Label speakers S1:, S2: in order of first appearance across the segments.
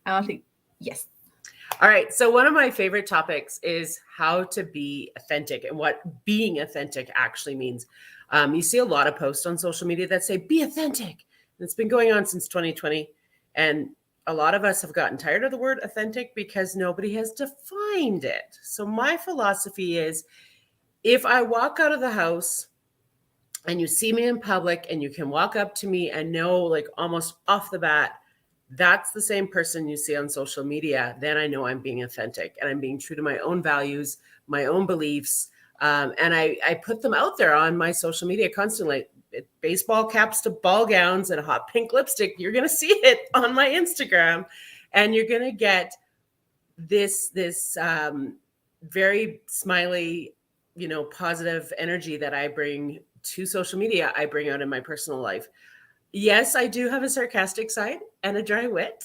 S1: I don't think, yes.
S2: All right. So one of my favorite topics is how to be authentic and what being authentic actually means. You see a lot of posts on social media that say be authentic. And it's been going on since 2020. And a lot of us have gotten tired of the word authentic because nobody has defined it. So my philosophy is if I walk out of the house and you see me in public and you can walk up to me and know, like almost off the bat, that's the same person you see on social media, then I know I'm being authentic and I'm being true to my own values, my own beliefs. And I put them out there on my social media constantly. Baseball caps to ball gowns and a hot pink lipstick. You're going to see it on my Instagram, and you're going to get this very smiley, positive energy that I bring to social media. I bring out in my personal life. Yes, I do have a sarcastic side and a dry wit.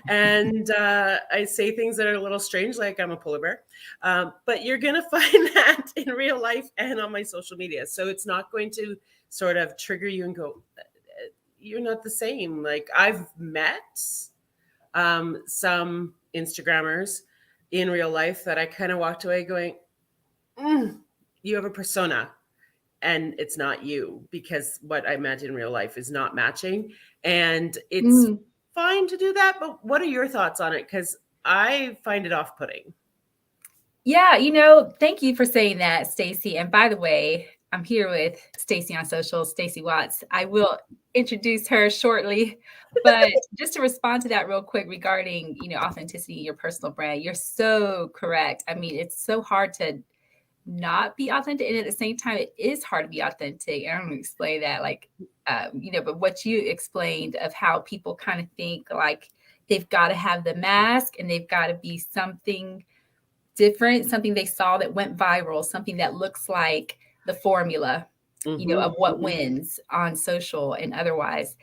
S2: And I say things that are a little strange, like I'm a polar bear. But you're going to find that in real life and on my social media. So it's not going to sort of trigger you and go, you're not the same. Like I've met some Instagrammers in real life that I kind of walked away going, you have a persona and it's not you, because what I met in real life is not matching. And it's fine to do that. But what are your thoughts on it? Because I find it off-putting.
S1: Yeah, thank you for saying that, Stacy. And by the way, I'm here with Stacy on social, Stacy Watts. I will introduce her shortly, but just to respond to that real quick regarding, authenticity, your personal brand, you're so correct. I mean, it's so hard to not be authentic, and at the same time, it is hard to be authentic. And I'm going to explain that, but what you explained of how people kind of think like they've got to have the mask and they've got to be something different, something they saw that went viral, something that looks like the formula, of what wins on social and otherwise.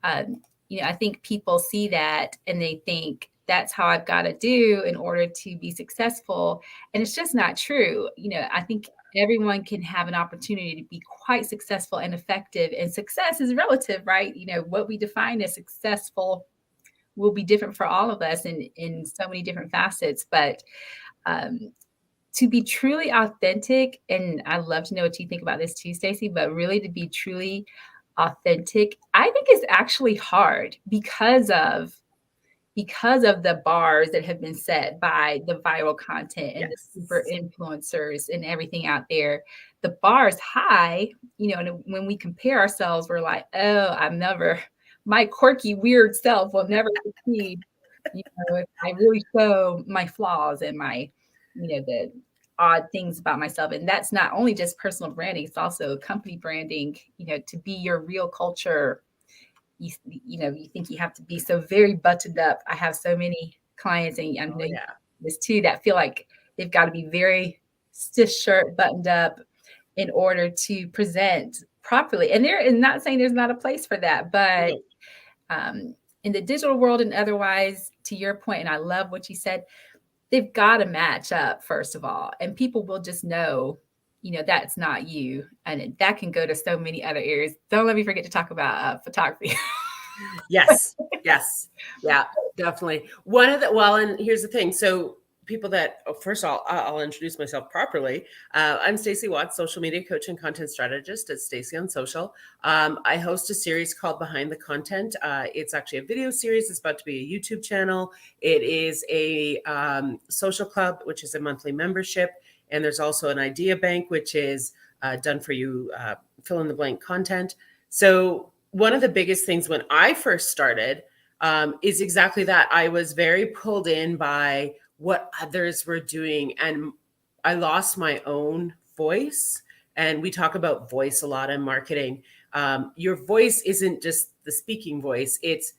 S1: I think people see that and they think that's how I've got to do in order to be successful. And it's just not true. I think everyone can have an opportunity to be quite successful and effective. And success is relative, right? What we define as successful will be different for all of us in so many different facets. But to be truly authentic, and I'd love to know what you think about this too, Stacy, but really to be truly authentic, I think is actually hard because of the bars that have been set by the viral content and the super influencers and everything out there. The bar is high, and when we compare ourselves, we're like, oh, my quirky, weird self will never succeed. If I really show my flaws and my, the odd things about myself. And that's not only just personal branding, it's also company branding, to be your real culture. You think you have to be so very buttoned up. I have so many clients, and I know this too, that feel like they've got to be very stiff shirt, buttoned up in order to present properly. And not saying there's not a place for that, but in the digital world and otherwise, to your point, and I love what you said, they've got to match up, first of all, and people will just know, that's not you. And that can go to so many other areas. Don't let me forget to talk about photography.
S2: Yes. Yeah, definitely. And here's the thing. So people first of all, I'll introduce myself properly. I'm Stacy Watts, social media coach and content strategist at Stacy on Social. I host a series called Behind the Content. It's actually a video series. It's about to be a YouTube channel. It is a social club, which is a monthly membership. And there's also an idea bank, which is done for you, fill in the blank content. So one of the biggest things when I first started is exactly that. I was very pulled in by what others were doing, and I lost my own voice. And we talk about voice a lot in marketing. Your voice isn't just the speaking voice, it's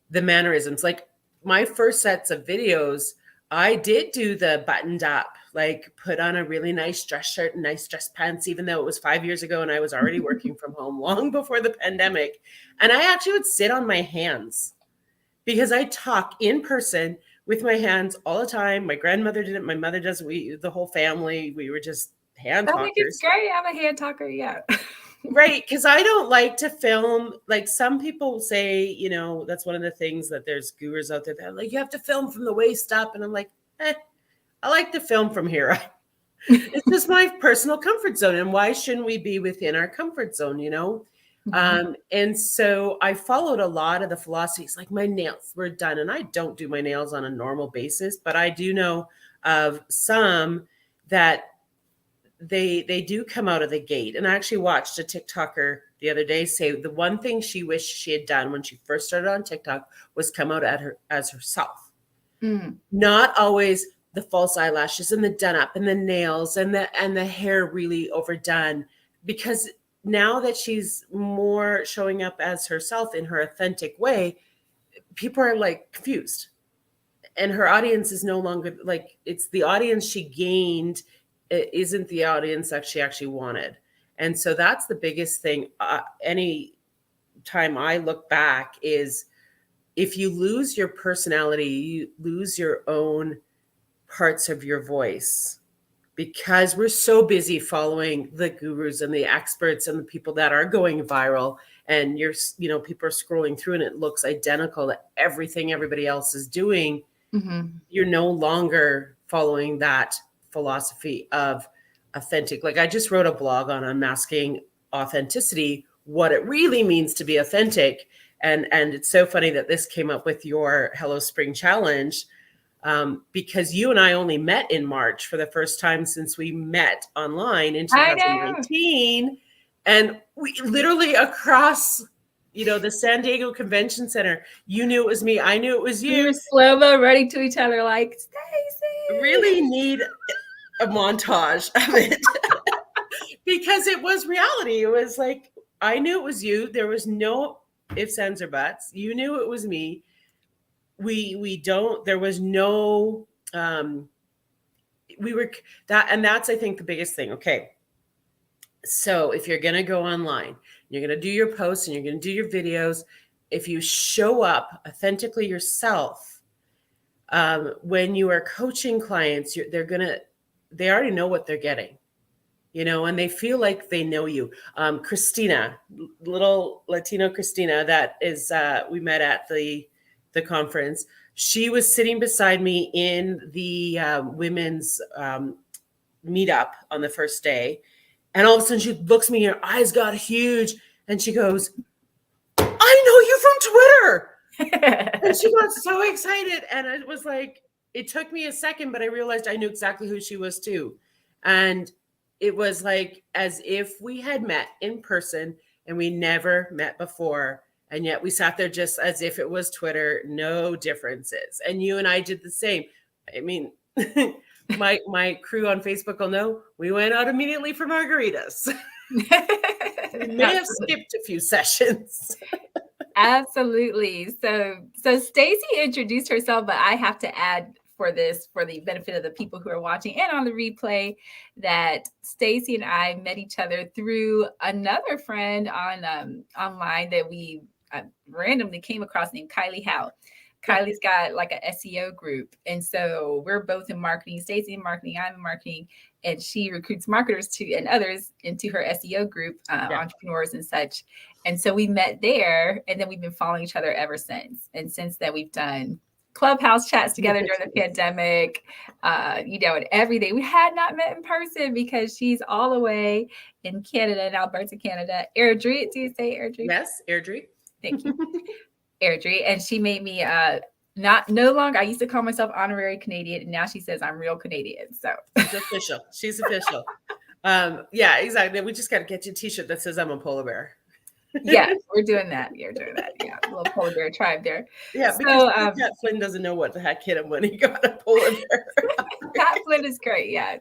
S2: the mannerisms. Like my first sets of videos, I did do the buttoned up, like put on a really nice dress shirt and nice dress pants, even though it was 5 years ago and I was already working from home long before the pandemic. And I actually would sit on my hands because I talk in person with my hands all the time. My grandmother did it. My mother does. The whole family, we were just hand talkers.
S1: I think it's great. I'm a hand talker. Yeah.
S2: Right, because I don't like to film. Like some people say, that's one of the things that there's gurus out there that are like, you have to film from the waist up. And I'm like, I like to film from here. It's just my personal comfort zone. And why shouldn't we be within our comfort zone, And so I followed a lot of the philosophies, like my nails were done. And I don't do my nails on a normal basis, but I do know of some that they do come out of the gate. And I actually watched a TikToker the other day say the one thing she wished she had done when she first started on TikTok was come out as herself. Not always the false eyelashes and the done up and the nails and the hair really overdone, because now that she's more showing up as herself in her authentic way, people are like confused. And her audience is no longer like, it's the audience she gained, it isn't the audience that she actually wanted. And so that's the biggest thing. Any time I look back is if you lose your personality, you lose your own parts of your voice, because we're so busy following the gurus and the experts and the people that are going viral. And people are scrolling through and it looks identical to everything everybody else is doing. You're no longer following that philosophy of authentic. Like I just wrote a blog on unmasking authenticity, what it really means to be authentic. And it's so funny that this came up with your Hello Spring Challenge, because you and I only met in March for the first time since we met online in 2019. And we literally across the San Diego Convention Center, you knew it was me. I knew it was you.
S1: We were slow-mo running to each other like, Stacey.
S2: Really need a montage of it because it was reality. It was like, I knew it was you. There was no ifs, ands, or buts. You knew it was me. There was no, we were that, and that's, I think, the biggest thing. Okay. So if you're going to go online, you're going to do your posts and you're going to do your videos. If you show up authentically yourself, when you are coaching clients, they already know what they're getting, and they feel like they know you. Christina, little Latino Christina, that is, we met at the conference. She was sitting beside me in the women's meetup on the first day. And all of a sudden she looks at me, her eyes got huge, and she goes, I know you from Twitter. And she got so excited. And it was like, it took me a second, but I realized I knew exactly who she was too. And it was like as if we had met in person and we never met before. And yet we sat there just as if it was Twitter, no differences. And you and I did the same. I mean, my crew on Facebook will know we went out immediately for margaritas. We may have skipped a few sessions.
S1: Absolutely. So Stacey introduced herself, but I have to add for the benefit of the people who are watching and on the replay, that Stacey and I met each other through another friend on online that we randomly came across named Kylie Howe. Kylie's got like a SEO group. And so we're both in marketing, Stacey in marketing, I'm in marketing, and she recruits marketers and others into her SEO group, entrepreneurs and such. And so we met there, and then we've been following each other ever since. And since then we've done Clubhouse chats together during the pandemic, and every day. We had not met in person because she's all the way in Canada, in Alberta, Canada. Airdrie, do you say Airdrie?
S2: Yes, Airdrie.
S1: Thank you. Airdrie, and she made me no longer. I used to call myself honorary Canadian, and now she says I'm real Canadian. So
S2: she's official. She's official. Yeah, exactly. We just got to get you a T-shirt that says I'm a polar bear.
S1: Yeah, we're doing that. You're doing that. Yeah, a little polar bear tribe there.
S2: Yeah, because Pat Flynn doesn't know what the heck hit him when he got a polar bear.
S1: Pat Flynn is great. Yeah.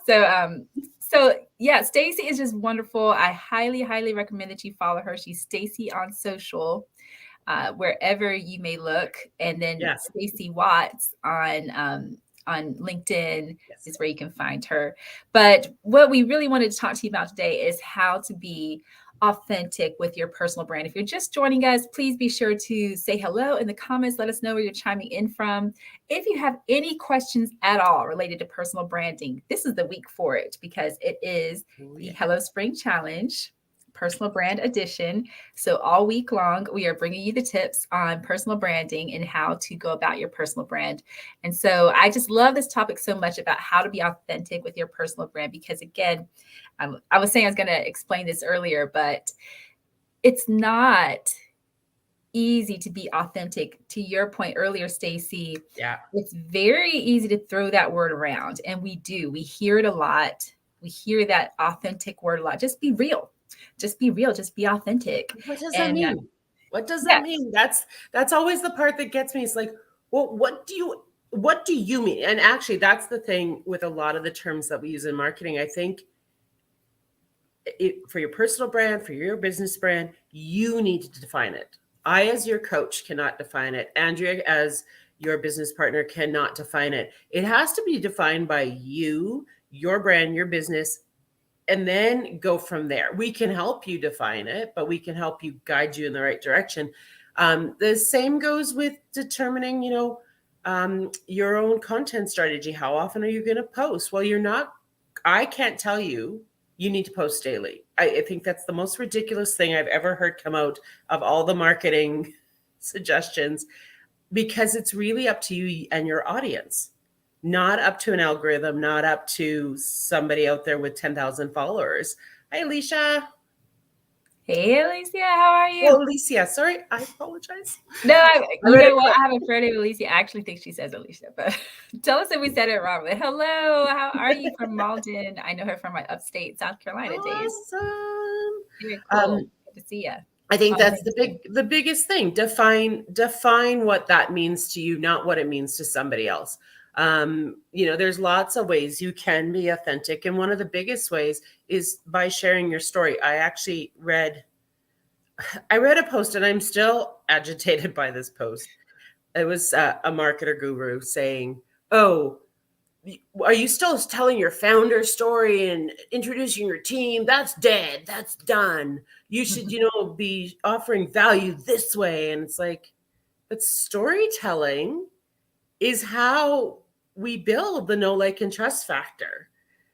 S1: So yeah, Stacey is just wonderful. I highly, highly recommend that you follow her. She's Stacey on social. Wherever you may look, and then Stacey Watts on LinkedIn is where you can find her. But what we really wanted to talk to you about today is how to be authentic with your personal brand. If you're just joining us, please be sure to say hello in the comments. Let us know where you're chiming in from. If you have any questions at all related to personal branding, this is the week for it, because it is the Hello Spring Challenge Personal Brand Edition. So all week long, we are bringing you the tips on personal branding and how to go about your personal brand. And so I just love this topic so much about how to be authentic with your personal brand, because again, I was saying I was going to explain this earlier, but it's not easy to be authentic. To your point earlier, Stacey, it's very easy to throw that word around. And we hear it a lot. We hear that authentic word a lot. Just be real. Just be real. Just be authentic.
S2: What does that mean? What does that mean? That's always the part that gets me. It's like, well, what do you mean? And actually, that's the thing with a lot of the terms that we use in marketing. I think for your personal brand, for your business brand, you need to define it. I, as your coach, cannot define it. Andrea, as your business partner, cannot define it. It has to be defined by you, your brand, your business, and then go from there. We can help you define it, but we can help you guide you in the right direction. The same goes with determining, your own content strategy. How often are you going to post? Well, I can't tell you need to post daily. I think that's the most ridiculous thing I've ever heard come out of all the marketing suggestions, because it's really up to you and your audience, not up to an algorithm, not up to somebody out there with 10,000 followers. Hi, Alicia.
S1: Hey, Alicia, how are you?
S2: Oh, Alicia, sorry, I apologize.
S1: No, you know what? I have a friend named Alicia. I actually think she says Alicia, but tell us if we said it wrong. But hello, how are you from Malden? I know her from my upstate South Carolina days.
S2: Awesome.
S1: Very cool. Good to see you.
S2: I think that's the biggest thing. Define what that means to you, not what it means to somebody else. There's lots of ways you can be authentic. And one of the biggest ways is by sharing your story. I actually read a post, and I'm still agitated by this post. It was a marketer guru saying, "Oh, are you still telling your founder story and introducing your team? That's dead. That's done. You should, be offering value this way." And it's like, but storytelling is how we build the know, like, and trust factor.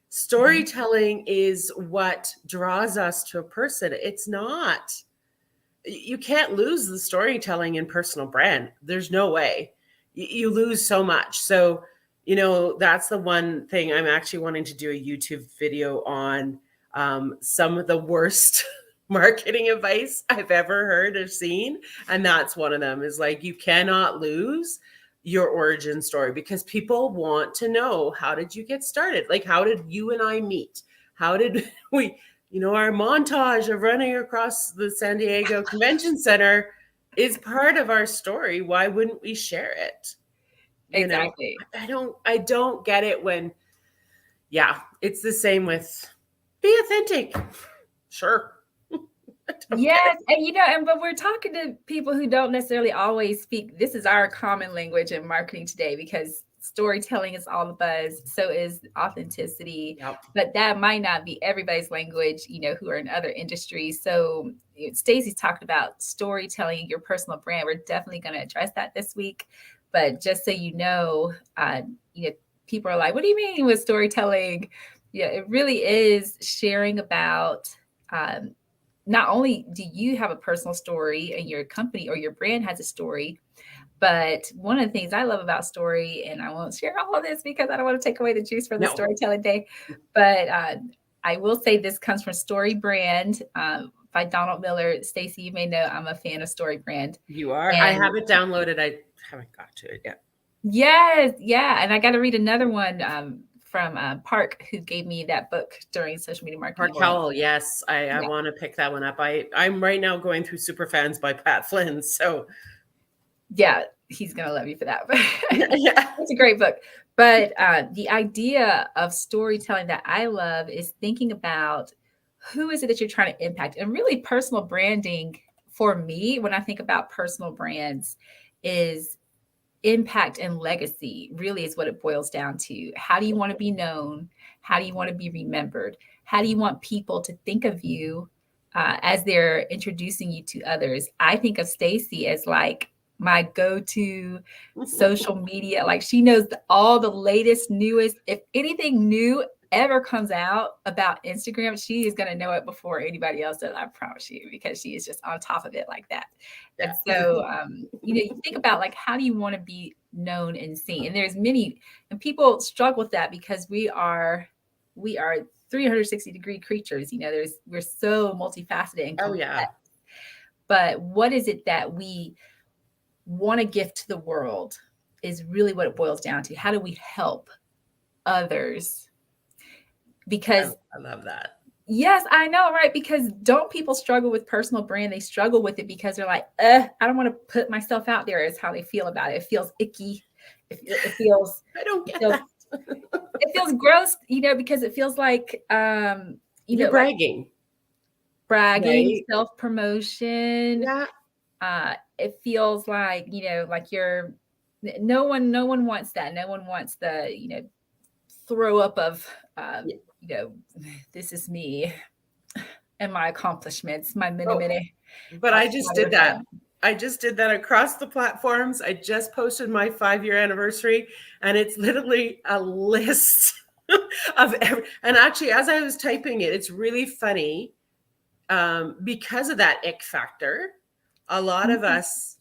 S2: Storytelling is what draws us to a person. It's not, you can't lose the storytelling in personal brand. There's no way. You lose so much. So, that's the one thing I'm actually wanting to do a YouTube video on, some of the worst marketing advice I've ever heard or seen. And that's one of them, is like, you cannot lose your origin story, because people want to know, how did you get started? Like, how did you and I meet? How did we, our montage of running across the San Diego Convention Center is part of our story. Why wouldn't we share it?
S1: Exactly.
S2: I don't get it when, it's the same with be authentic. Sure.
S1: Yes. But we're talking to people who don't necessarily always speak. This is our common language in marketing today, because storytelling is all the buzz. So is authenticity.
S2: Yep.
S1: But that might not be everybody's language, who are in other industries. So Stacey's talked about storytelling, your personal brand. We're definitely going to address that this week. But just so people are like, what do you mean with storytelling? Yeah, it really is sharing about, not only do you have a personal story and your company or your brand has a story, but one of the things I love about story, and I won't share all of this because I don't want to take away the juice for the storytelling day, but I will say this comes from Story Brand by Donald Miller. Stacey, you may know I'm a fan of Story Brand.
S2: You are? I have it downloaded. I haven't got to it yet.
S1: Yes. Yeah. And I got to read another one from Park, who gave me that book during social media marketing.
S2: Park Howell, yes. I want to pick that one up. I'm right now going through Superfans by Pat Flynn. So
S1: yeah, he's going to love you for that.
S2: Yeah.
S1: It's a great book. But the idea of storytelling that I love is thinking about who is it that you're trying to impact. And really, personal branding for me, when I think about personal brands, is impact and legacy. Really is what it boils down to. How do you want to be known? How do you want to be remembered? How do you want people to think of you as they're introducing you to others? I think of Stacey as like my go-to social media. Like, she knows all the latest, newest. If anything new ever comes out about Instagram, she is going to know it before anybody else does. I promise you, because she is just on top of it like that.
S2: Yeah.
S1: And so, you think about like, how do you want to be known and seen? And there's many, and people struggle with that because we are 360-degree creatures. We're so multifaceted and complex.
S2: Oh yeah.
S1: But what is it that we want to gift to the world is really what it boils down to. How do we help others? Because
S2: I love that.
S1: Yes, I know, right? Because don't people struggle with personal brand? They struggle with it because they're like, I don't want to put myself out there, is how they feel about it. It feels icky. It feels,
S2: I don't get that.
S1: It feels gross, because it feels like,
S2: you're bragging.
S1: Like bragging,
S2: right?
S1: Self-promotion.
S2: Yeah.
S1: It feels like, like no one wants that. No one wants the, throw up of, this is me and my accomplishments, my mini.
S2: But I just did that. I just did that across the platforms. I just posted my 5-year anniversary, and it's literally a list of and actually, as I was typing it, it's really funny because of that ick factor. A lot of us,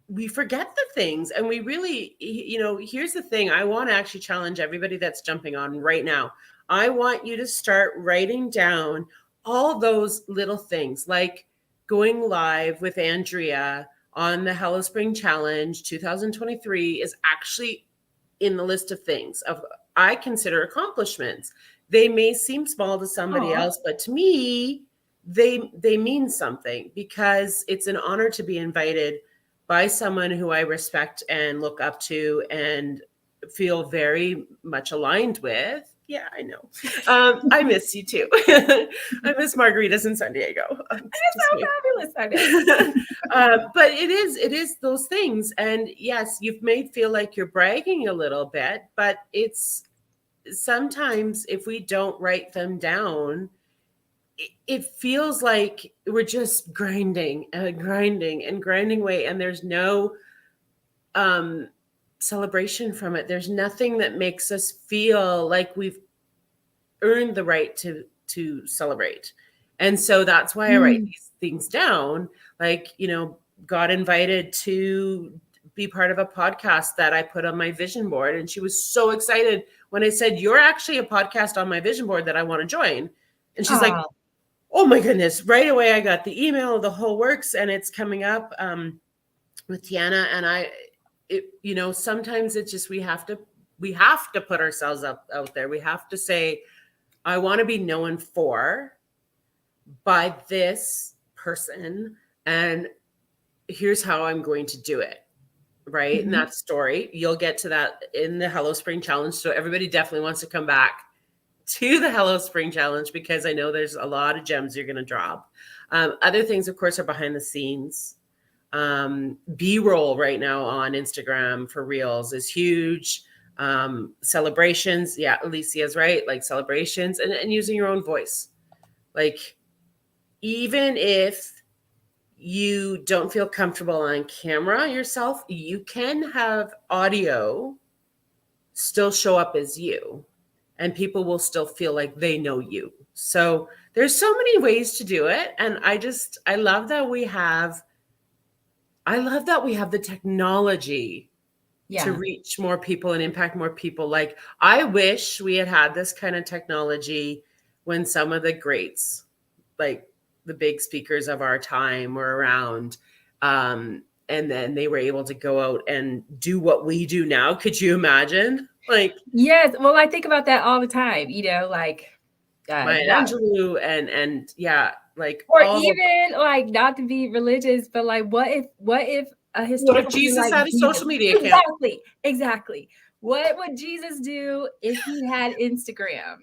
S2: we forget the things, and we really, here's the thing. I want to actually challenge everybody that's jumping on right now. I want you to start writing down all those little things, like going live with Andrea on the Hello Spring Challenge 2023 is actually in the list of things of I consider accomplishments. They may seem small to somebody else, but to me, they mean something, because it's an honor to be invited by someone who I respect and look up to and feel very much aligned with. Yeah, I know. I miss you too. I miss margaritas in San Diego.
S1: It's so fabulous. I know.
S2: But it is those things. And yes, you've made feel like you're bragging a little bit, but it's sometimes if we don't write them down, it feels like we're just grinding away, and there's no celebration from it. There's nothing that makes us feel like we've earned the right to celebrate. And so that's why I write these things down. Like, got invited to be part of a podcast that I put on my vision board, and she was so excited when I said, "You're actually a podcast on my vision board that I want to join." And she's like, "Oh my goodness." Right away I got the email, the whole works, and it's coming up with Tiana. And sometimes it's just we have to put ourselves out there. We have to say, I want to be known by this person, and here's how I'm going to do it. Right. Mm-hmm. And that story, you'll get to that in the Hello Spring Challenge. So everybody definitely wants to come back to the Hello Spring Challenge, because I know there's a lot of gems you're going to drop. Other things, of course, are behind the scenes. B-roll right now on Instagram for Reels is huge. Celebrations. Yeah, Alicia's right. Like celebrations and using your own voice. Like, even if you don't feel comfortable on camera yourself, you can have audio still show up as you, and people will still feel like they know you. So there's so many ways to do it. And I love that we have the technology to reach more people and impact more people. Like, I wish we had this kind of technology when some of the greats, like the big speakers of our time, were around. And then they were able to go out and do what we do now. Could you imagine? Like,
S1: yes. Well, I think about that all the time, like
S2: Maya Angelou and yeah, like,
S1: or even like, not to be religious, but like, what if a historical,
S2: what if Jesus had a social media account?
S1: Exactly. What would Jesus do if he had Instagram?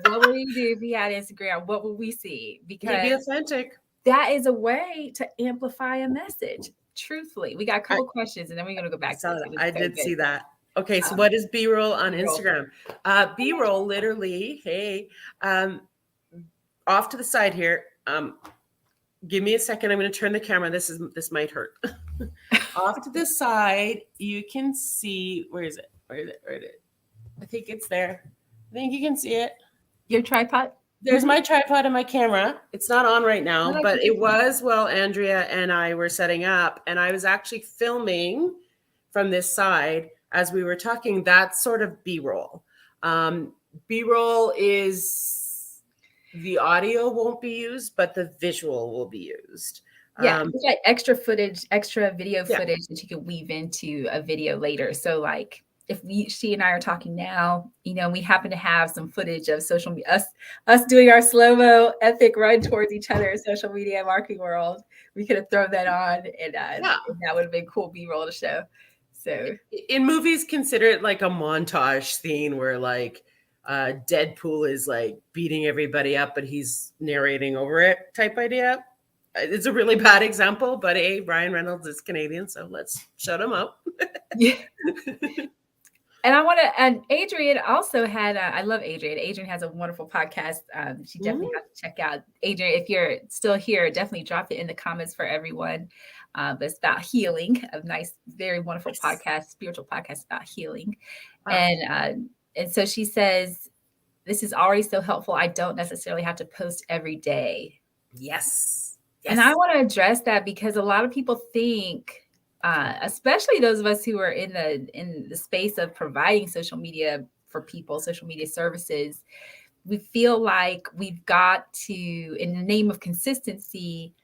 S1: What would he do if he had Instagram? What would we see? Because
S2: he'd be authentic.
S1: That is a way to amplify a message. Truthfully, we got a couple questions, and then we're going to go back to it.
S2: I did see that. Okay, so what is B-roll on Instagram? B-roll, literally, hey, off to the side here. Give me a second. I'm going to turn the camera. This might hurt. Off to the side, you can see, where is it? I think it's there. I think you can see it.
S1: Your tripod?
S2: There's my tripod and my camera. It's not on right now,
S1: like
S2: but
S1: the
S2: it
S1: picture.
S2: was while Andrea and I were setting up, and I was actually filming from this side as we were talking. That's sort of B-roll. B-roll is the audio won't be used, but the visual will be used.
S1: Yeah, it's like extra footage, extra video
S2: Yeah.
S1: footage that you can weave into a video later. So like if she and I are talking now, you know, we happen to have some footage of social media, us doing our slow-mo epic run towards each other in social media marketing world. We could have thrown that on and that would have been cool B-roll to show. So
S2: in movies, consider it like a montage scene where like Deadpool is like beating everybody up, but he's narrating over it type idea. It's a really bad example, but Ryan Reynolds is Canadian, so let's shut him up.
S1: Yeah. And I want to, and Adrienne also had, I love Adrienne. Adrienne has a wonderful podcast. She definitely has to check out. Adrienne, if you're still here, definitely drop it in the comments for everyone. But it's about healing, a nice, very wonderful podcast, spiritual podcast about healing. And so she says, this is already so helpful. I don't necessarily have to post every day.
S2: Yes.
S1: And I want to address that because a lot of people think, especially those of us who are in the space of providing social media for people, social media services, we feel like we've got to, in the name of consistency,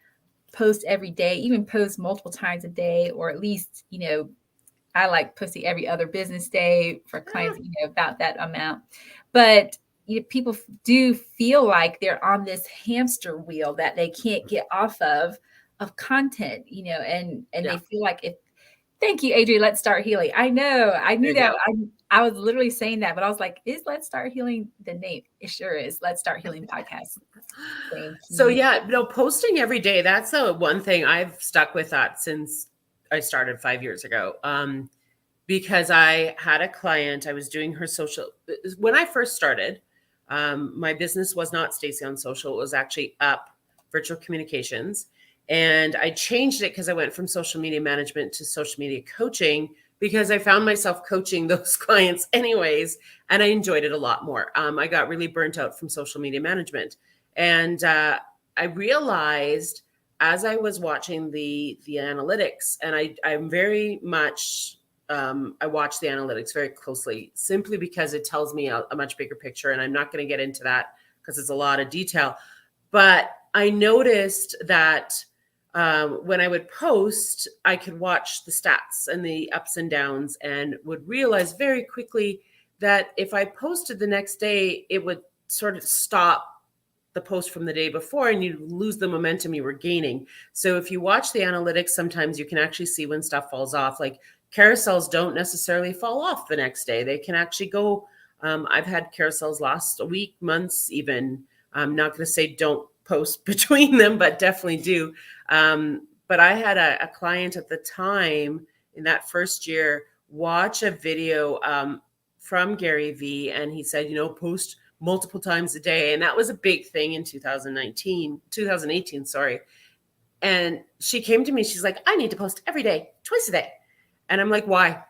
S1: post every day, even post multiple times a day, or at least, you know, I like posting every other business day for clients, you know, about that amount. But people do feel like they're on this hamster wheel that they can't get off of content, you know, and they feel like thank you, Adrienne, Let's Start Healing. I know, I knew that. I was literally saying that, but I was like, is Let's Start Healing the name? It sure is. Let's Start Healing podcast.
S2: So yeah, posting every day, that's the one thing I've stuck with that since I started 5 years ago. Because I had a client, I was doing her social. When I first started, my business was not Stacy on Social. It was actually Up Virtual Communications. And I changed it because I went from social media management to social media coaching because I found myself coaching those clients anyways. And I enjoyed it a lot more. I got really burnt out from social media management. And I realized as I was watching the analytics, and I'm very much, I watch the analytics very closely simply because it tells me a much bigger picture. And I'm not going to get into that because it's a lot of detail. But I noticed that when I would post, I could watch the stats and the ups and downs and would realize very quickly that if I posted the next day, it would sort of stop the post from the day before and you lose the momentum you were gaining. So if you watch the analytics, sometimes you can actually see when stuff falls off. Like carousels don't necessarily fall off the next day. They can actually go. I've had carousels last a week, months even. I'm not going to say don't post between them, but definitely do. But I had a client at the time in that first year watch a video from Gary Vee, and he said, post multiple times a day. And that was a big thing in 2018, sorry. And she came to me, she's like, I need to post every day, twice a day. And I'm like, why?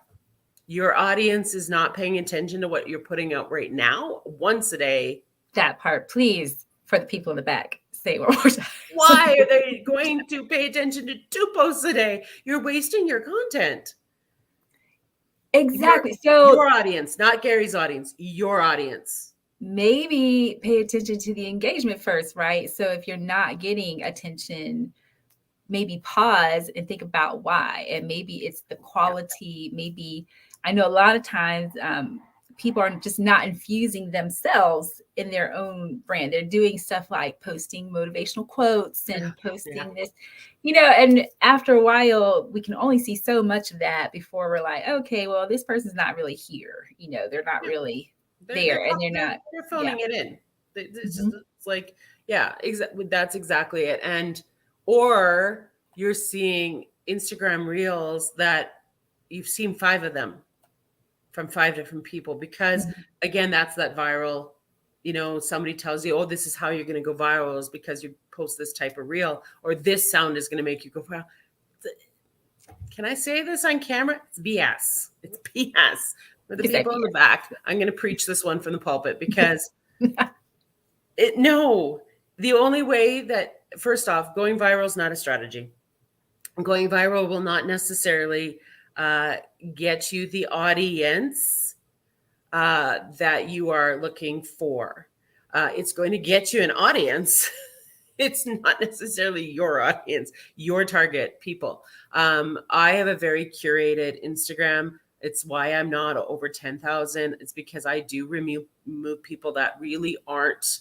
S2: Your audience is not paying attention to what you're putting out right now. Once a day.
S1: That part, please, for the people in the back. Say one more time.
S2: Why are they going to pay attention to 2 posts a day? You're wasting your content.
S1: Exactly.
S2: Your audience, not Gary's audience, your audience.
S1: Maybe pay attention to the engagement first, right? So if you're not getting attention, maybe pause and think about why. And maybe it's the quality. Maybe I know a lot of times people are just not infusing themselves in their own brand. They're doing stuff like posting motivational quotes and posting this, and after a while, we can only see so much of that before we're like, okay, well, this person's not really here. They're not really there, and they're
S2: phoning it in. It's like, exactly. That's exactly it. And or you're seeing Instagram reels that you've seen 5 of them from 5 different people, because again, that's that viral, somebody tells you, oh, this is how you're going to go viral is because you post this type of reel, or this sound is going to make you go viral. Can I say this on camera? It's BS. It's BS. For the
S1: Yes, I
S2: people in the back, I'm going to preach this one from the pulpit because
S1: can.
S2: no, the only way that, first off, going viral is not a strategy. Going viral will not necessarily get you the audience that you are looking for. It's going to get you an audience. It's not necessarily your audience, your target people. I have a very curated Instagram. It's why I'm not over 10,000. It's because I do remove people that really aren't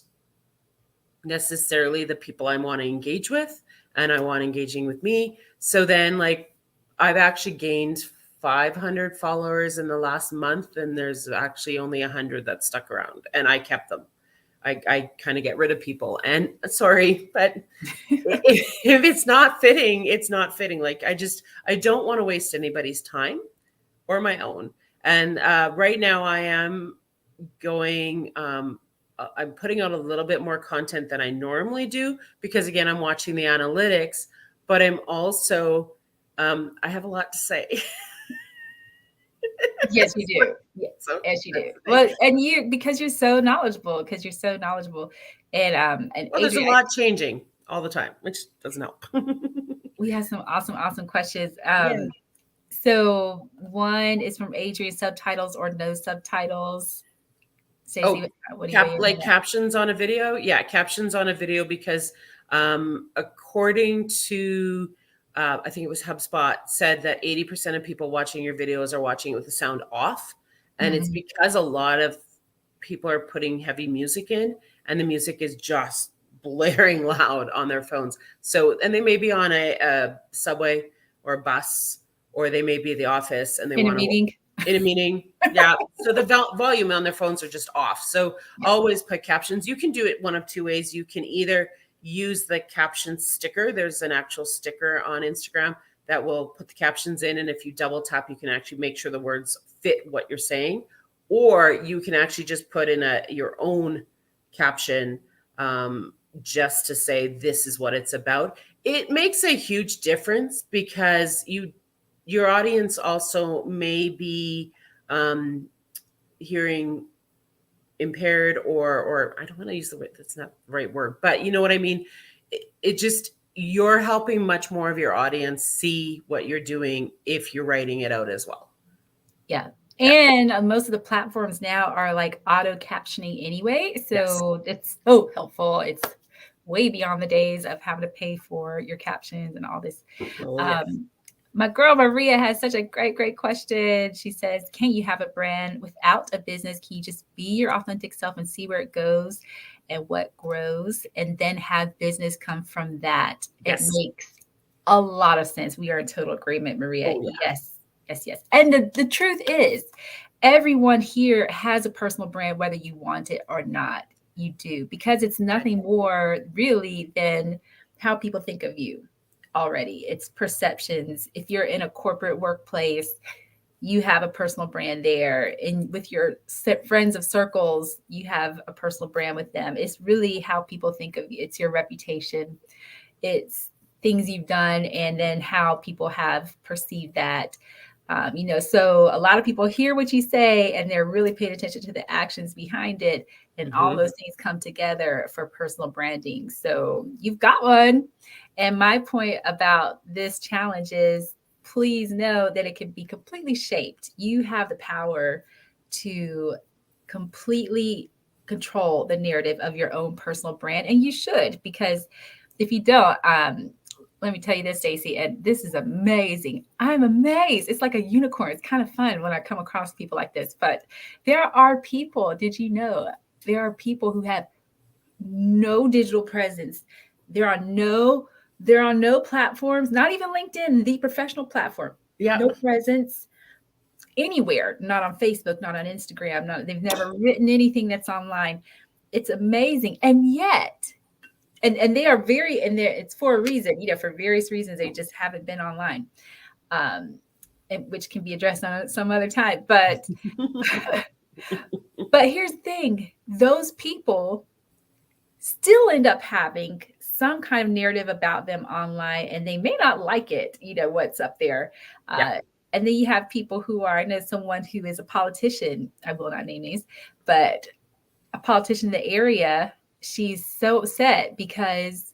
S2: necessarily the people I want to engage with, and I want engaging with me. So then, like, I've actually gained 500 followers in the last month, and there's actually only 100 that stuck around, and I kept them. I kind of get rid of people, and sorry, but if it's not fitting, it's not fitting. Like, I don't want to waste anybody's time or my own. And right now I am going, I'm putting out a little bit more content than I normally do because, again, I'm watching the analytics, but I'm also, I have a lot to say.
S1: Yes, you do. Yes,
S2: So
S1: yes, you do.
S2: that's the thing.
S1: Well, and because you're so knowledgeable, and
S2: Well, there's a
S1: Adrian,
S2: lot changing all the time, which doesn't help.
S1: we have some awesome questions.
S2: Yeah.
S1: So one is from Adrian: subtitles or no subtitles? Stacey,
S2: Oh,
S1: what do you weigh in on that?
S2: captions on a video? Yeah, captions on a video because according to I think it was HubSpot said that 80% of people watching your videos are watching it with the sound off. And it's because a lot of people are putting heavy music in and the music is just blaring loud on their phones. So, and they may be on a subway or a bus, or they may be at the office and they
S1: In a
S2: want to
S1: meeting.
S2: in a meeting. Yeah. So the volume on their phones are just off. So always put captions. You can do it one of two ways. You can either use the caption sticker. There's an actual sticker on Instagram that will put the captions in. And if you double tap, you can actually make sure the words fit what you're saying. Or you can actually just put in your own caption just to say this is what it's about. It makes a huge difference because your audience also may be hearing impaired or I don't want to use the word, that's not the right word, but you know what I mean? It just, you're helping much more of your audience see what you're doing if you're writing it out as well.
S1: Yeah. And most of the platforms now are like auto captioning anyway. So it's so helpful. It's way beyond the days of having to pay for your captions and all this. My girl Maria has such a great question. She says, can you have a brand without a business? Can you just be your authentic self and see where it goes and what grows, and then have business come from that?
S2: Yes.
S1: It makes a lot of sense. We are in total agreement, Maria.
S2: Oh, yeah.
S1: Yes. And the truth is, everyone here has a personal brand, whether you want it or not. You do, because it's nothing more really than how people think of you already. It's perceptions. If you're in a corporate workplace, you have a personal brand there. And with your friends of circles, you have a personal brand with them. It's really how people think of you. It's your reputation. It's things you've done, and then how people have perceived that. So a lot of people hear what you say and they're really paying attention to the actions behind it, and all those things come together for personal branding. So you've got one. And my point about this challenge is, please know that it can be completely shaped. You have the power to completely control the narrative of your own personal brand, and you should, because if you don't, let me tell you this, Stacey, and this is amazing. I'm amazed. It's like a unicorn. It's kind of fun when I come across people like this. But there are people, did you know, there are people who have no digital presence. There are no platforms, not even LinkedIn, the professional platform.
S2: Yeah.
S1: No presence anywhere, not on Facebook, not on Instagram. They've never written anything that's online. It's amazing. And yet, and they are and it's for a reason, for various reasons. They just haven't been online, which can be addressed on some other time. But here's the thing: those people still end up having some kind of narrative about them online, and they may not like it, what's up there. And then you have people who are, I know someone who is a politician, I will not name names, but a politician in the area, she's so upset because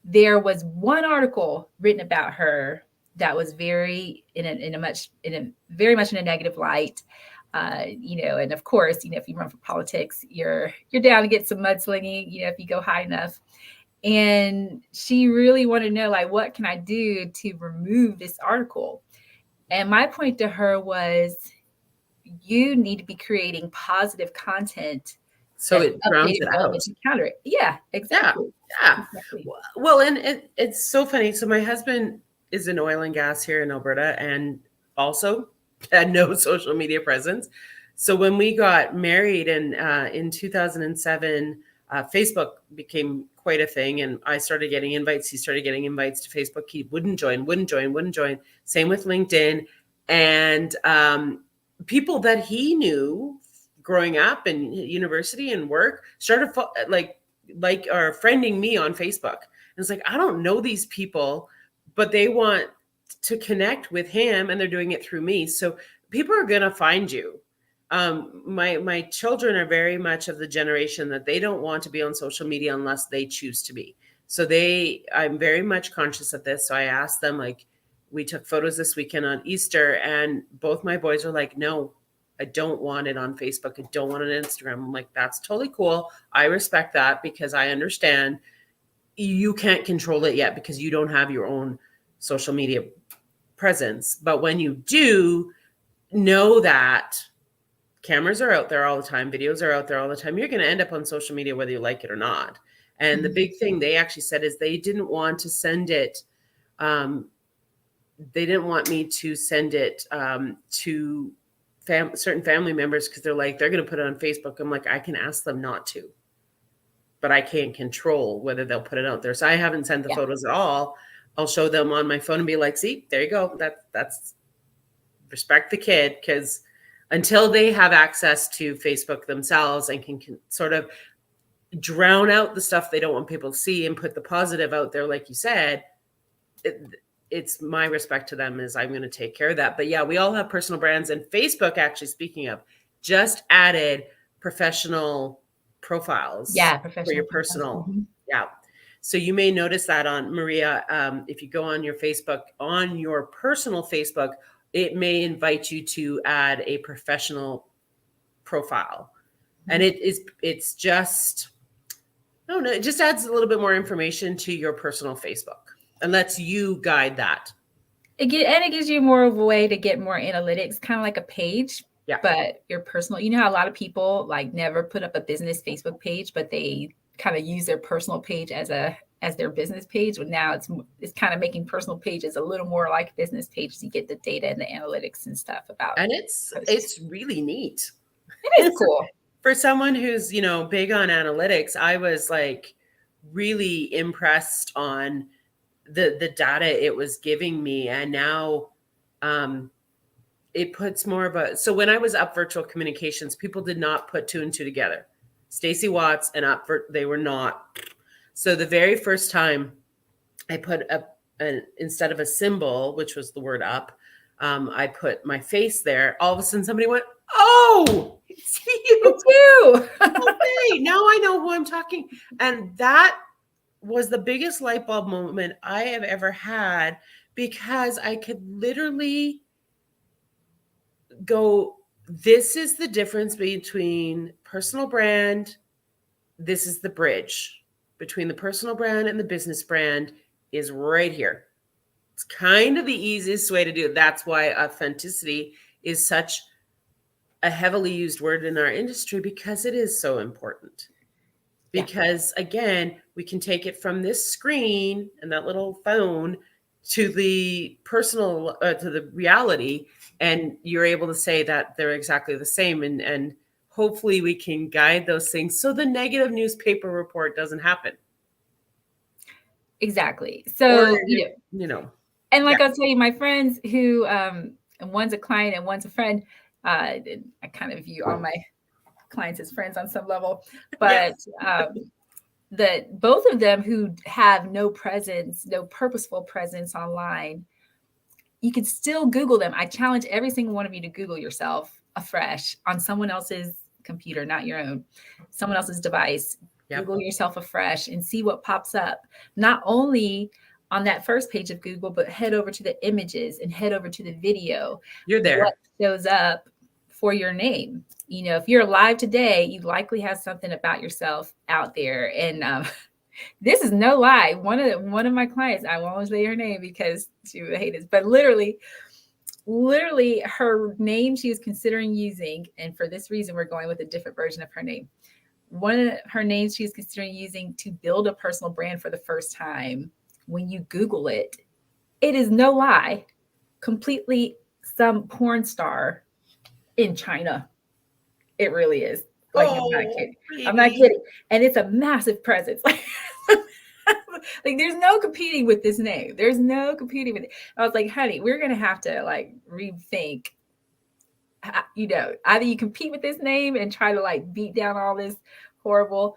S1: there was one article written about her that was very very much in a negative light. And of course, if you run for politics, you're down to get some mudslinging, if you go high enough. And she really wanted to know, like, what can I do to remove this article? And my point to her was, you need to be creating positive content
S2: so it drowns it out
S1: to counter it. Yeah, exactly.
S2: Yeah. Exactly. Well, and it's so funny. So my husband is in oil and gas here in Alberta, and also had no social media presence. So when we got married in 2007, Facebook became quite a thing, and I started getting invites. He started getting invites to Facebook. He wouldn't join. Same with LinkedIn, and people that he knew growing up in university and work started like are friending me on Facebook. And it's like, I don't know these people, but they want to connect with him, and they're doing it through me. So people are going to find you. My children are very much of the generation that they don't want to be on social media unless they choose to be. So I'm very much conscious of this. So I asked them, like, we took photos this weekend on Easter, and both my boys are like, no, I don't want it on Facebook. I don't want it on Instagram. I'm like, that's totally cool. I respect that, because I understand you can't control it yet because you don't have your own social media presence. But when you do, know that cameras are out there all the time. Videos are out there all the time. You're going to end up on social media whether you like it or not. And the big thing they actually said is they didn't want to send it. They didn't want me to send it to certain family members, because they're like, they're going to put it on Facebook. I'm like, I can ask them not to, but I can't control whether they'll put it out there. So I haven't sent the photos at all. I'll show them on my phone and be like, see, there you go. That's respect the kid, because until they have access to Facebook themselves and can sort of drown out the stuff they don't want people to see and put the positive out there, like you said, it's my respect to them is I'm going to take care of that. But yeah, we all have personal brands, and Facebook, actually, speaking of, just added professional profiles for your personal. Mm-hmm. Yeah. So you may notice that on Maria, if you go on your Facebook, on your personal Facebook, it may invite you to add a professional profile. Mm-hmm. And it's just, I don't know, it just adds a little bit more information to your personal Facebook and lets you guide that.
S1: It gives you more of a way to get more analytics, kind of like a page. Yeah. But your personal, you know how a lot of people like never put up a business Facebook page, but they kind of use their personal page as their business page. Well, now it's kind of making personal pages a little more like business pages. You get the data and the analytics and stuff about.
S2: And it's really neat.
S1: It is cool.
S2: For someone who's, big on analytics, I was like really impressed on the data it was giving me. And now it puts more of so when I was up virtual communications, people did not put 2 and 2 together. Stacey Watts and they were not. So the very first time I put instead of a symbol, which was the word up, I put my face there. All of a sudden somebody went, oh, it's you. Okay, now I know who I'm talking. And that was the biggest light bulb moment I have ever had, because I could literally go, this is the difference between personal brand. This is the bridge between the personal brand and the business brand is right here. It's kind of the easiest way to do it. That's why authenticity is such a heavily used word in our industry, because it is so important. Because again, we can take it from this screen and that little phone to the personal, to the reality, and you're able to say that they're exactly the same. And hopefully we can guide those things so the negative newspaper report doesn't happen.
S1: Exactly. So, and like
S2: yeah.
S1: I'll tell you, my friends who, one's a client and one's a friend, I kind of view all my clients as friends on some level, but both of them who have no presence, no purposeful presence online, you can still Google them. I challenge every single one of you to Google yourself afresh on someone else's computer, not your own, someone else's device.
S2: Yep.
S1: Google yourself afresh and see what pops up. Not only on that first page of Google, but head over to the images and head over to the video.
S2: You're there.
S1: What shows up for your name? You know, if you're alive today, you likely have something about yourself out there. And this is no lie. One of my clients, I won't say her name because she would hate this, but literally her name she was considering using, and for this reason, we're going with a different version of her name. One of her names she was considering using to build a personal brand for the first time. When you Google it, it is no lie, completely some porn star in China. It really is. Like, I'm not kidding. Baby. I'm not kidding. And it's a massive presence. Like there's no competing with this name. There's no competing with it. I was like, honey, we're going to have to like rethink, you know, either you compete with this name and try to like beat down all this horrible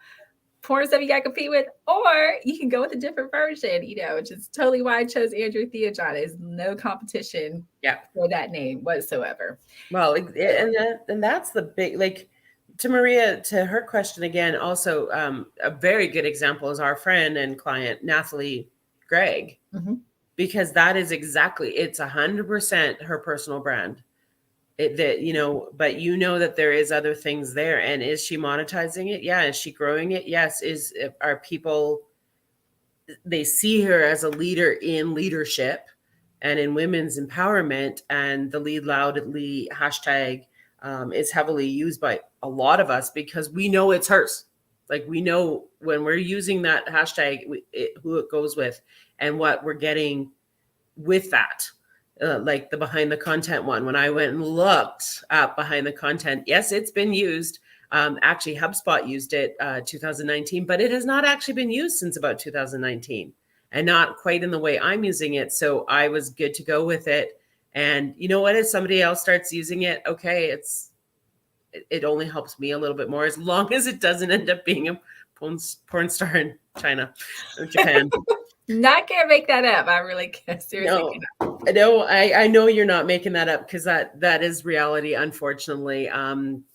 S1: porn stuff you got to compete with, or you can go with a different version, you know, which is totally why I chose Andrea Theojohn. Is no competition for that name whatsoever.
S2: Well, and that's the big, like, to Maria, to her question again, also a very good example is our friend and client, Nathalie Gregg, because that is exactly, it's 100% her personal brand. You know, but you know that there is other things there. And is she monetizing it? Yeah. Is she growing it? Yes. Are people, they see her as a leader in leadership and in women's empowerment, and the Lead Loudly hashtag is heavily used by a lot of us because we know it's hers. Like, we know when we're using that hashtag, who it goes with and what we're getting with that. Like the behind the content one, when I went and looked at behind the content, yes, it's been used. Actually, HubSpot used it 2019, but it has not actually been used since about 2019, and not quite in the way I'm using it. So I was good to go with it. And you know what? If somebody else starts using it, okay, it only helps me a little bit more, as long as it doesn't end up being a porn star in China or Japan.
S1: Not gonna make that up. I really can't. Seriously.
S2: No, I know you're not making that up, because that is reality, unfortunately.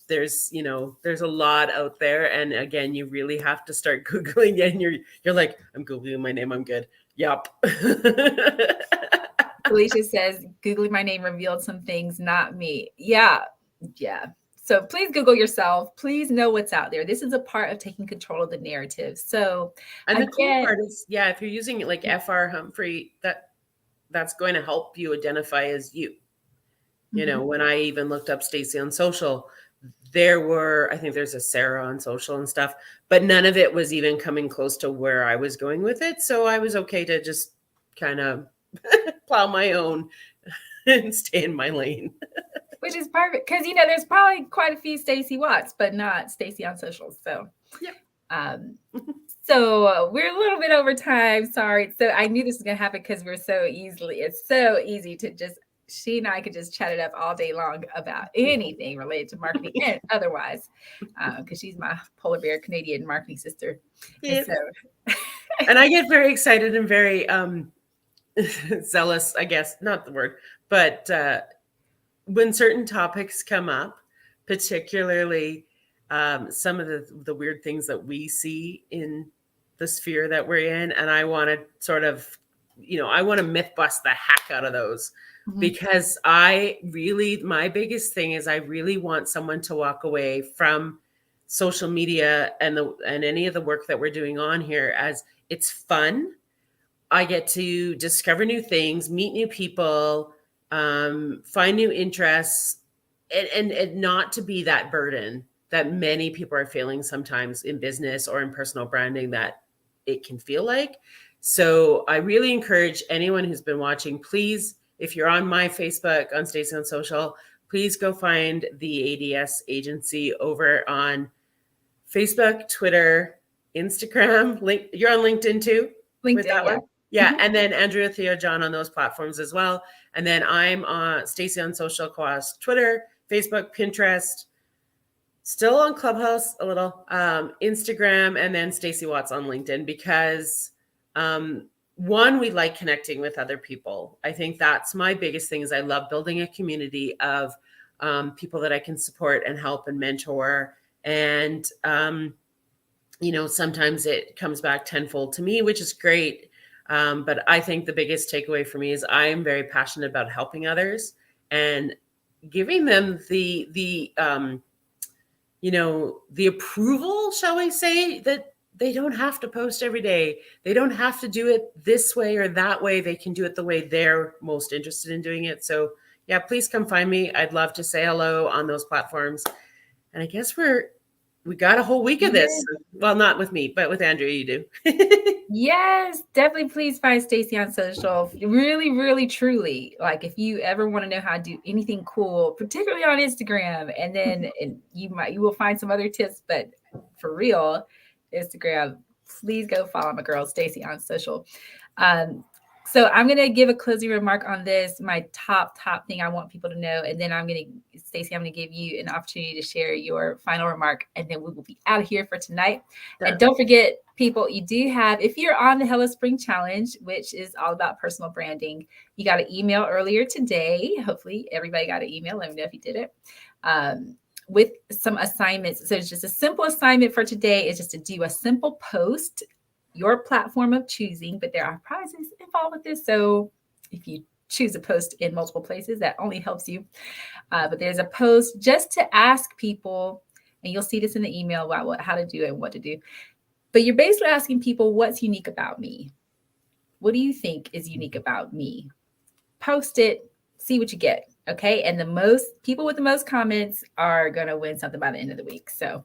S2: There's a lot out there, and again, you really have to start Googling, and you're like, I'm Googling my name, I'm good. Yep.
S1: Alicia says, Googling my name revealed some things, not me. Yeah. So please Google yourself. Please know what's out there. This is a part of taking control of the narrative. So,
S2: and the cool part is, if you're using it like FR Humphrey, that's going to help you identify as you. You know, when I even looked up Stacey on social, I think there's a Sarah on social and stuff, but none of it was even coming close to where I was going with it. So I was okay to just kind of plow my own and stay in my lane.
S1: Which is perfect, because there's probably quite a few Stacey Watts, but not Stacey on social. So, so we're a little bit over time. Sorry. So I knew this was gonna happen because it's so easy to just, she and I could just chat it up all day long about anything related to marketing and otherwise, because she's my polar bear Canadian marketing sister.
S2: Yeah. And I get very excited and very zealous, I guess, not the word, but when certain topics come up, particularly some of the weird things that we see in the sphere that we're in, and I want to sort of, I want to myth bust the heck out of those, because my biggest thing is I really want someone to walk away from social media and any of the work that we're doing on here as it's fun. I get to discover new things, meet new people, find new interests, and not to be that burden that many people are feeling sometimes in business or in personal branding that it can feel like. So I really encourage anyone who's been watching, please, if you're on my Facebook, on Stacey on Social, please go find the ADS agency over on Facebook, Twitter, Instagram. You're on LinkedIn too?
S1: LinkedIn, that one?
S2: Yeah, and then Andrea Theojohn on those platforms as well. And then I'm on Stacey on Social across Twitter, Facebook, Pinterest, still on Clubhouse a little, Instagram, and then Stacey Watts on LinkedIn, because one, we like connecting with other people. I think that's my biggest thing is I love building a community of people that I can support and help and mentor. And, sometimes it comes back tenfold to me, which is great. But I think the biggest takeaway for me is I am very passionate about helping others and giving them the approval, shall we say, that they don't have to post every day. They don't have to do it this way or that way. They can do it the way they're most interested in doing it. So yeah, please come find me. I'd love to say hello on those platforms. And I guess we got a whole week of this. Well, not with me, but with Andrea, you do.
S1: Yes, definitely. Please find Stacey on social. Really, really, truly. Like if you ever want to know how to do anything cool, particularly on Instagram, and you will find some other tips, but for real, Instagram, please go follow my girl Stacey on social. So I'm going to give a closing remark on this, my top thing I want people to know. And then Stacey, I'm going to give you an opportunity to share your final remark, and then we will be out of here for tonight. Sure. And don't forget, people, you do have, if you're on the Hello Spring Challenge, which is all about personal branding, you got an email earlier today. Hopefully everybody got an email. Let me know if you did it. With some assignments. So it's just a simple assignment for today is just to do a simple post, your platform of choosing, but there are prizes involved with this. So if you choose a post in multiple places, that only helps you. But there's a post just to ask people, and you'll see this in the email about how to do it and what to do. But you're basically asking people, what's unique about me? What do you think is unique about me? Post it, see what you get. Okay. And the most people with the most comments are going to win something by the end of the week. So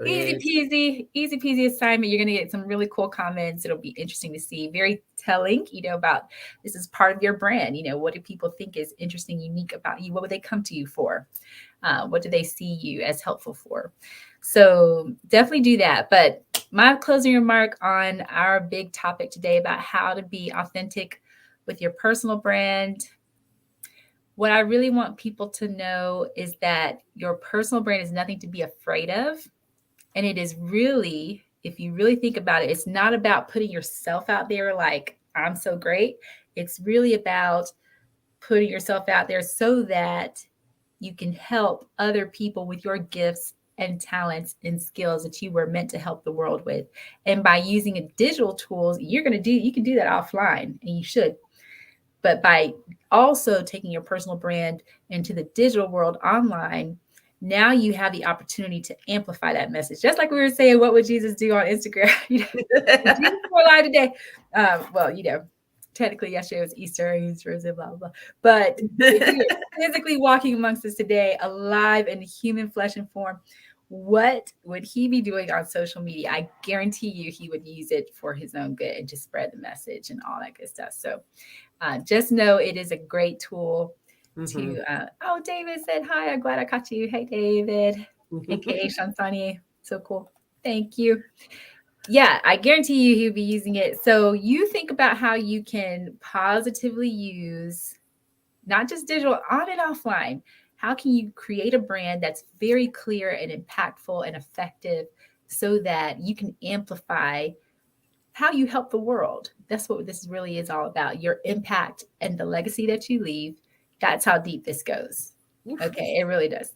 S1: easy peasy assignment. You're going to get some really cool comments. It'll be interesting to see. Very telling, about this is part of your brand. What do people think is interesting, unique about you? What would they come to you for? What do they see you as helpful for? So definitely do that. But my closing remark on our big topic today about how to be authentic with your personal brand. What I really want people to know is that your personal brand is nothing to be afraid of. And it is really, if you really think about it, it's not about putting yourself out there like, I'm so great. It's really about putting yourself out there so that you can help other people with your gifts and talents and skills that you were meant to help the world with. And by using digital tools, you can do that offline, and you should. But by also taking your personal brand into the digital world online, now you have the opportunity to amplify that message. Just like we were saying, what would Jesus do on Instagram? Jesus for live today. Technically yesterday was Easter, he's risen, blah, blah, blah. But physically walking amongst us today, alive in human flesh and form, what would he be doing on social media? I guarantee you he would use it for his own good and to spread the message and all that good stuff. So just know it is a great tool. David said hi. I'm glad I caught you. Hey, David, aka Shansani. So cool. Thank you. Yeah, I guarantee you he'll be using it. So you think about how you can positively use not just digital, on and offline. How can you create a brand that's very clear and impactful and effective so that you can amplify how you help the world? That's what this really is all about. Your impact and the legacy that you leave. That's how deep this goes. Okay, it really does.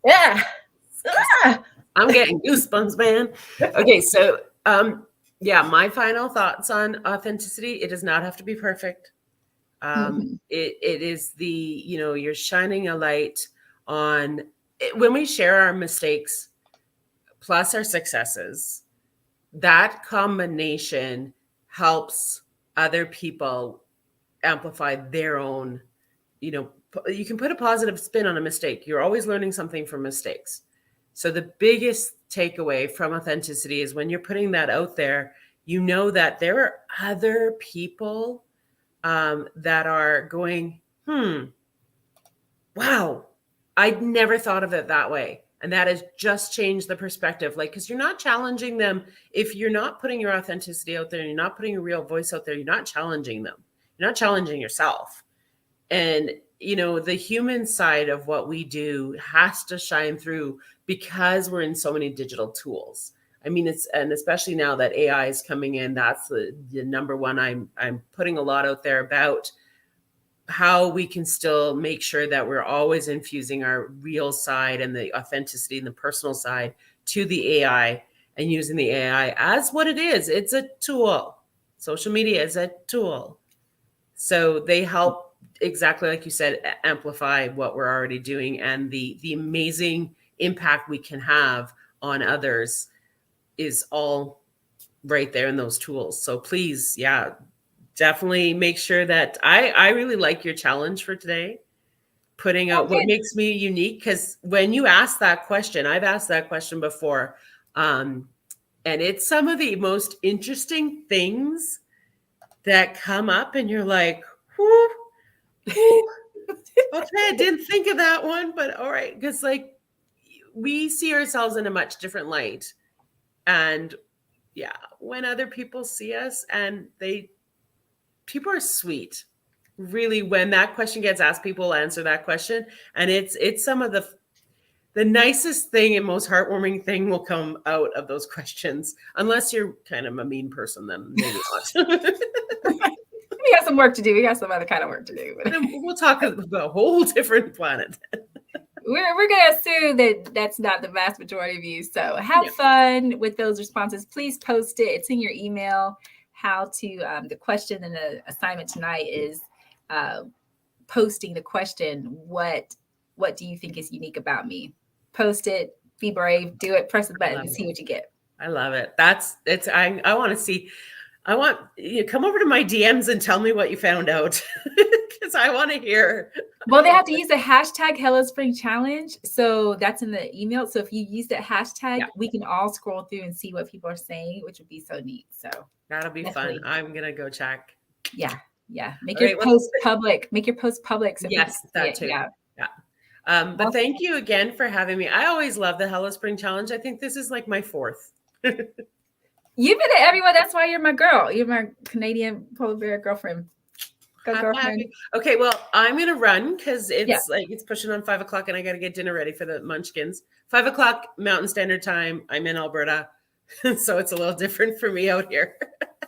S1: Yeah.
S2: I'm getting goosebumps, man. Okay, so my final thoughts on authenticity. It does not have to be perfect. It is you're shining a light on it. When we share our mistakes plus our successes, that combination helps other people amplify their own. You can put a positive spin on a mistake. You're always learning something from mistakes. So the biggest takeaway from authenticity is when you're putting that out there, that there are other people that are going, wow, I'd never thought of it that way. And that has just changed the perspective. Because you're not challenging them. If you're not putting your authenticity out there and you're not putting a real voice out there, you're not challenging them. You're not challenging yourself. And, the human side of what we do has to shine through because we're in so many digital tools. I mean, and especially now that AI is coming in, that's the number one. I'm putting a lot out there about how we can still make sure that we're always infusing our real side and the authenticity and the personal side to the AI, and using the AI as what it is. It's a tool. Social media is a tool. So they help, exactly like you said, amplify what we're already doing, and the amazing impact we can have on others is all right there in those tools. So please, yeah, definitely make sure that I really like your challenge for today, putting out what makes me unique. Because when you ask that question, I've asked that question before, and it's some of the most interesting things that come up, and you're like, whoo, whoo. Okay, I didn't think of that one, but all right, because like we see ourselves in a much different light, and yeah, when other people see us, and people are sweet. Really, when that question gets asked, people answer that question, and it's some of the nicest thing and most heartwarming thing will come out of those questions. Unless you're kind of a mean person, then maybe not.
S1: We got some work to do. We got some other kind of work to do.
S2: Then we'll talk about a whole different planet.
S1: We're gonna assume that that's not the vast majority of you. So have fun with those responses. Please post it. It's in your email. How to the question and the assignment tonight is posting the question. What do you think is unique about me? Post it. Be brave. Do it. Press the button and see what you get.
S2: I love it. I want to see. I want you come over to my DMs and tell me what you found out, because I want to hear.
S1: Well, they have to use the hashtag Hello Spring Challenge. So that's in the email. So if you use that hashtag, we can all scroll through and see what people are saying, which would be so neat. So
S2: that'll be fun. I'm going to go check.
S1: Yeah. Yeah. Make your post public. Make your post public. So
S2: yes, that too. Yeah. But thank you again for having me. I always love the Hello Spring Challenge. I think this is like my fourth.
S1: You've been at everyone. That's why you're my girl. You're my Canadian polar bear girlfriend. Go, girlfriend.
S2: Okay, well, I'm gonna run because it's like it's pushing on 5 o'clock, and I got to get dinner ready for the munchkins. 5 o'clock Mountain Standard Time. I'm in Alberta, so it's a little different for me out here.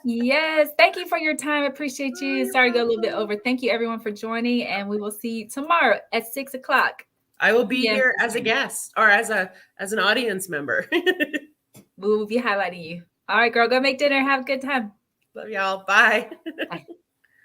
S1: Yes, thank you for your time. I appreciate you. Sorry to go a little bit over. Thank you, everyone, for joining, and we will see you tomorrow at 6 o'clock.
S2: I will be here as a guest or as an audience member.
S1: We will be highlighting you. All right, girl, go make dinner. Have a good time.
S2: Love y'all. Bye.
S1: Bye.